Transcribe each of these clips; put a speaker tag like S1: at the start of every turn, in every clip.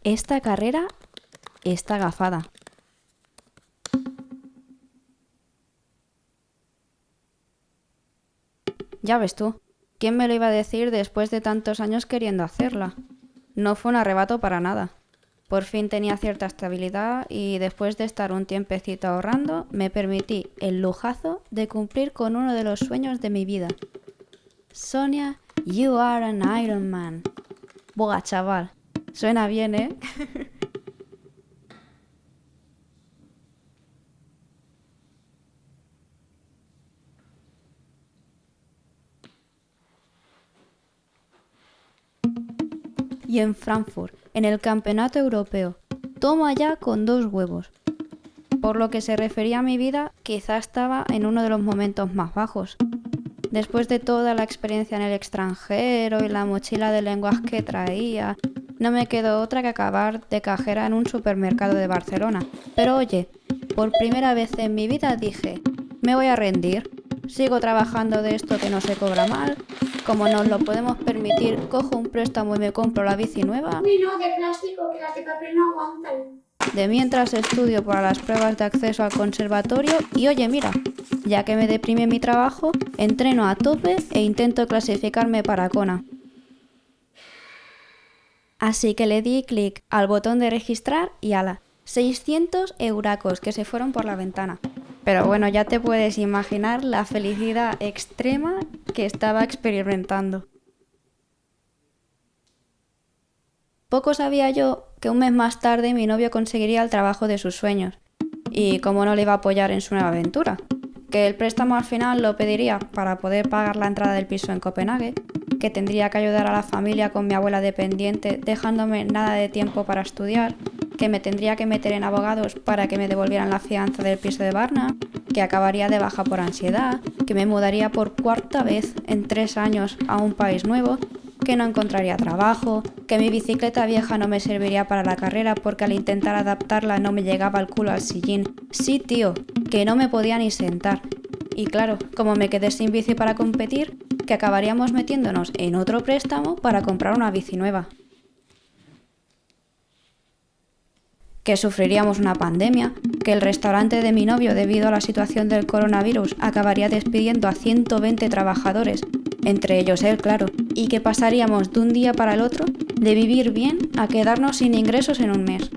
S1: Esta carrera está gafada. Ya ves tú, ¿quién me lo iba a decir después de tantos años queriendo hacerla? No fue un arrebato para nada. Por fin tenía cierta estabilidad y después de estar un tiempecito ahorrando, me permití el lujazo de cumplir con uno de los sueños de mi vida. Sonia, you are an Iron Man. Buah, chaval. Suena bien, ¿eh? Y en Frankfurt, en el Campeonato Europeo. Toma ya con 2 huevos. Por lo que se refería a mi vida, quizá estaba en uno de los momentos más bajos. Después de toda la experiencia en el extranjero y la mochila de lenguas que traía, no me quedó otra que acabar de cajera en un supermercado de Barcelona. Pero oye, por primera vez en mi vida dije, me voy a rendir, sigo trabajando de esto que no se cobra mal, como nos lo podemos permitir, cojo un préstamo y me compro la bici nueva.
S2: Uy, no, de plástico, que las de papel no aguantan.
S1: De mientras estudio para las pruebas de acceso al conservatorio y oye, mira, ya que me deprime mi trabajo, entreno a tope e intento clasificarme para Kona. Así que le di clic al botón de registrar y ala, 600 euracos que se fueron por la ventana. Pero bueno, ya te puedes imaginar la felicidad extrema que estaba experimentando. Poco sabía yo que un mes más tarde mi novio conseguiría el trabajo de sus sueños. Y cómo no le iba a apoyar en su nueva aventura. Que el préstamo al final lo pediría para poder pagar la entrada del piso en Copenhague, que tendría que ayudar a la familia con mi abuela dependiente dejándome nada de tiempo para estudiar, que me tendría que meter en abogados para que me devolvieran la fianza del piso de Varna, que acabaría de baja por ansiedad, que me mudaría por 4ª vez en 3 años a un país nuevo, que no encontraría trabajo, que mi bicicleta vieja no me serviría para la carrera porque al intentar adaptarla no me llegaba el culo al sillín. Sí, tío, que no me podía ni sentar. Y claro, como me quedé sin bici para competir, que acabaríamos metiéndonos en otro préstamo para comprar una bici nueva. Que sufriríamos una pandemia, que el restaurante de mi novio debido a la situación del coronavirus acabaría despidiendo a 120 trabajadores, entre ellos él, claro, y que pasaríamos de un día para el otro de vivir bien a quedarnos sin ingresos en un mes.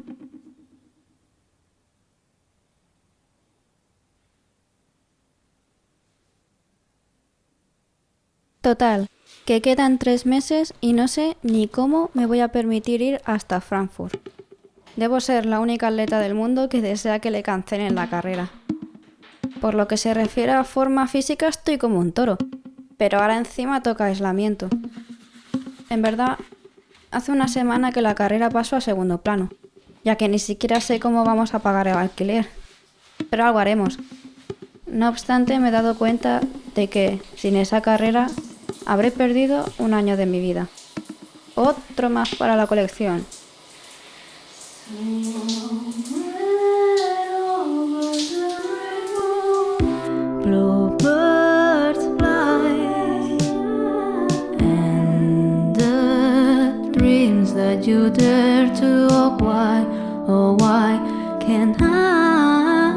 S1: Total, que quedan 3 meses y no sé ni cómo me voy a permitir ir hasta Frankfurt. Debo ser la única atleta del mundo que desea que le cancelen la carrera. Por lo que se refiere a forma física estoy como un toro, pero ahora encima toca aislamiento. En verdad, hace una semana que la carrera pasó a segundo plano, ya que ni siquiera sé cómo vamos a pagar el alquiler. Pero algo haremos. No obstante, me he dado cuenta de que, sin esa carrera, habré perdido un año de mi vida. Otro más para la colección. Bluebirds fly and the dreams that you dare to oh why can't I?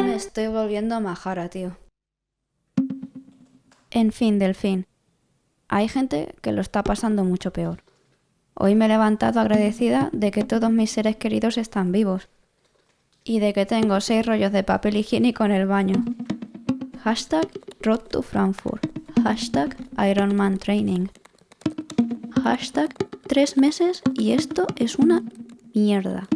S1: Me estoy volviendo majara, tío. En fin, Delfín. Hay gente que lo está pasando mucho peor. Hoy me he levantado agradecida de que todos mis seres queridos están vivos y de que tengo 6 rollos de papel higiénico en el baño. Hashtag Road to Frankfurt. Hashtag Ironman Training. Hashtag 3 meses y esto es una mierda.